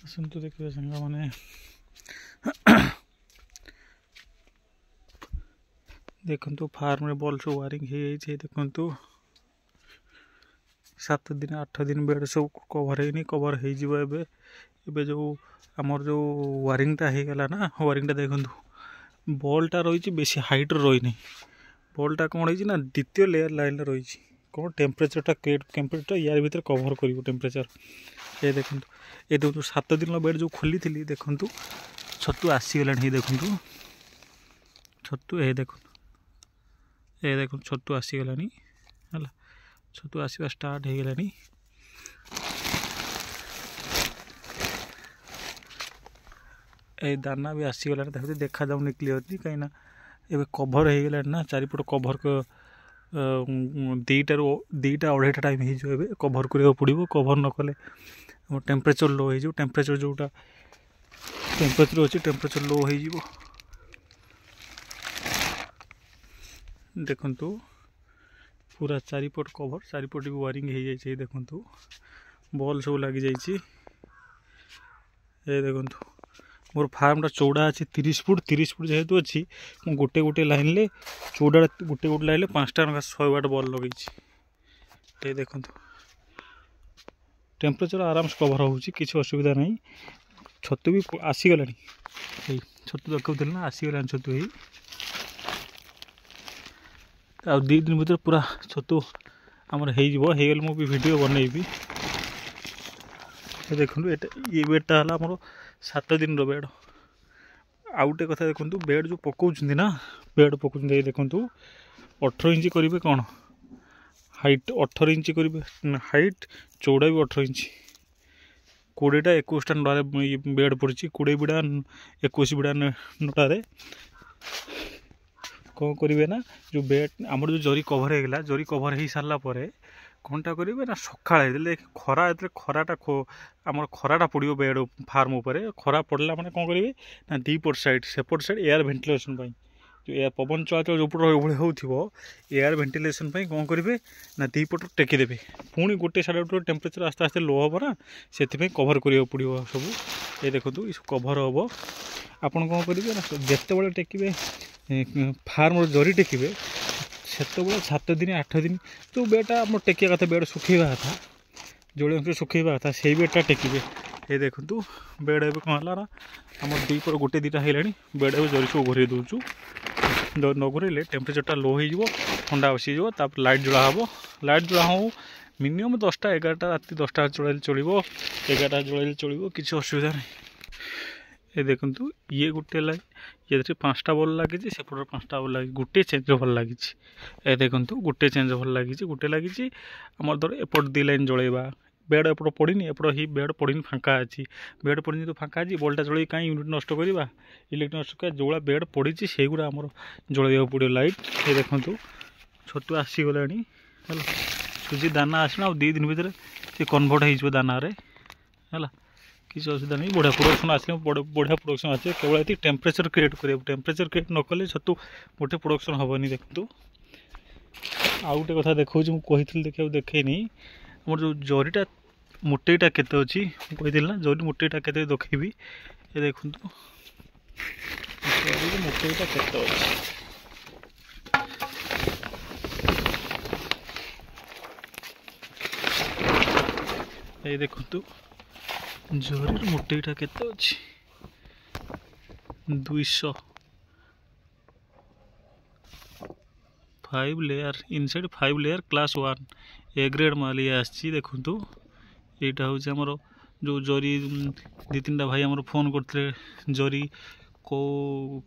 आसतु देखिए सांग मैंने देखु फार्म बल्ब सब वायरिंग हो देखु 7 दिन 8 दिन बेड सब कवर है कवर हो जो आमर जो वायरिंगटा हो गला ना वायरिंगटा देखु बल्बटा रही बेसी हाइट रही नहीं बल्बटा कौन है द्वितीय लेयर लाइन रही कौन टेम्परेचरटा टेम्परेचर यार भीतर कवर कर टेम्परेचर ये देखो ये देखो 7 दिन बेड जो खोली थी देखु छतु आसीगला देखु छतु ये देखो छतु आसीगला है छतु आसवा स्टार्ट हो गला ए दाना भी आसीगला देखा जाऊनी क्लीयरली कहीं ए कभर हो गला ना चारिपट कभर दीटा अढ़ाईटा टाइम हो कभर करा पड़ो कभर न कले टेम्परेचर लो हो टेम्परेचर जोटा टेम्परेचर अच्छी टेम्परेचर लो हो देखु पूरा चारिपट कभर चारिपट भी वायरिंग हो जाए देखु बल्ब सब लग जाए देखु मोर फार्मटा चौड़ा अच्छी 30 फुट जेहेतु अच्छी मु गोटे गोटे लाइन ले चौड़ा गोटे गोटे लाइन 5टा 100 वाट बल्ब लगे देखु टेम्परेचर आराम से कभर हो किसी असुविधा नहीं छतु भी आसीगला छतु देखुल ना आसीगला छतु ही आ 2 दिन भर पूरा छतु आमर हो मु भी वीडियो बनईबी देखु ये बेडटा है आमर 7 दिन बेड आउ गोटे कथा देखु बेड जो पकाउं ना बेड पकाउं देखु 18 इंच करेंगे कौन हाइट 18 इंच करेंगे हाइट चौड़ा भी 18 इंच 20टा 21टा नोटार बेड पड़ी 20 बिड़ा 21 बिड़ा नोटार कौन करेंगे ना जो बेड आमर जो जरी कभर हो गला जरी कभर हो सारापर कौनटा करेंगे ना सकाଳେ खरा खराटा आम खराटा पड़ो बेड फार्म उपर खरा पड़ला मैंने कौन करेंगे ना दीपट साइड सेपट साइड एयर भेन्टिलेसन जो एयर पवन चलाचल जो हो एयर भेन्टिलेसन कौन करेंगे ना दीपट टेकीदेवे पुणी गोटे साढ़े गोटे टेम्परेचर आस्ते आस्ते लो हम ना से कभर करा पड़ो सब ये देखो ये कभर हम आपड़ कौन करेंगे ना जिते बड़े टेकिबे फार्म जरी टेकिबे से 7 दिन 8 दिन जो बेडटा आम टेकिया कथा बेड सुखेबा कथा जोड़े अंश सुखेबा कथा से बेडटा टेकिबे ये देखु बेड ए कौन है ना आम दीपर गोटे 2टा है बेड ए जरी सब घोरे दूचु न घोरेले टेम्परेचरटा लो हो ठंडा बसीज लाइट जोड़ा हम लाइट जोड़ा हम मिनिमम 10टा 11टा रात 10टा जोड़े चलो 11टा जोड़े चलो किसी असुविधा नहीं ये देखु ये गोटे लाइन ये 5टा बल्ब लगी सेपटे 5टा बल्ब लगी गोटे चेंज भल लगी ए देखु गोटे चेंज भल लगी गोटे लगी आम धर एपट 2 लाइन जलैबा बेड एपट पड़नी एपट ही बेड पड़नी फाँका अच्छी बेड पड़नी तो फाँका अच्छी बल्बटा जल कहीं यूनिट नष्ट करवा इलेक्ट्रिक नष्ट कर जो बेड पड़ी से गुड़ा आमर जलैया पड़ो लाइट ये देखु छतु आसीगला है सुजी दाना आसना 2 दिन भितर से कन्वर्ट हो दाना है किसी असुविधा नहीं बढ़िया प्रोडक्शन आस बढ़िया प्रोडक्शन आसे केवल ये टेम्परेचर क्रिएट कर टेम्परेचर क्रिएट न कले छतु गोटे प्रोडक्शन हेनी देखु आउ गोटे कथा देखा मुझे देखा देखनी आम जो जरीटा मोटेटा केते अच्छी कही ना जरी मोटेटा केते देखेबी ये देखु जरी मोटेटा केते अच्छी ये देखु जरी मोटेटा केते अच्छी 200 5 layer inside 5 layer class 1 A grade माल ये आसी देखु यहाँ हूँ आमर जो जरी 2-3टा भाई आमर फोन करते जरी को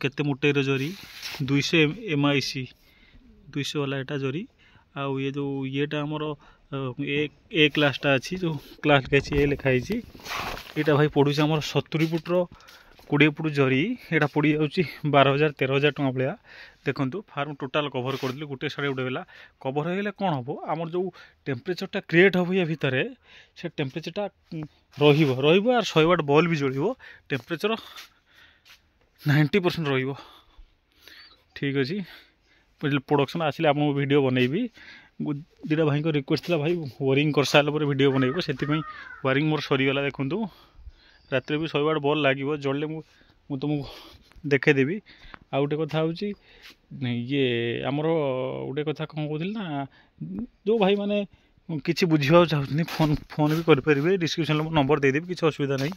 केते मोटेर जरी 200 MIC 200 वाला एटा जरी आउ ये जो येटा आमर ए क्लासटा अच्छी जो क्लास लिखाई ए लिखाई यहाँ भाई पड़ू आमर 70 फुट्र 20 फुट जरी यहाँ पड़ी जाऊँगी 12,000-13,000 टଙ୍କା भाया देखु फार्म टोटाल कभर करदेली गोटे साढ़े गोटे गला कभर हो गले कौन हम आमर जो टेम्परेचरटा क्रिएट हम या भितर से टेम्परेचरटा रही 100 वाट बल्ब भी जल टेम्परेचर 90% रही ठीक अच्छे प्रोडक्शन आसिले आप वीडियो बनईबी 2टा भाई को रिक्वेस्ट था भाई वायरिंग कर सारा वीडियो बनईब से वायरिंग मोर सरीगला देखु ରାତିରେ ବି ଶୋଇବାଟା ଭଲ ଲାଗିବ। ଜଳିଲେ ମୁଁ ତୁମକୁ ଦେଖେଇଦେବି। ଆଉ ଗୋଟେ କଥା ହେଉଛି ଇଏ ଆମର ଗୋଟେ କଥା କ'ଣ କହୁଥିଲି ନା, ଯେଉଁ ଭାଇମାନେ କିଛି ବୁଝିବାକୁ ଚାହୁଁଛନ୍ତି ଫୋନ୍ ବି କରିପାରିବେ। ଡିସ୍କ୍ରିପ୍ସନ୍ରେ ମୁଁ ନମ୍ବର ଦେଇଦେବି, କିଛି ଅସୁବିଧା ନାହିଁ।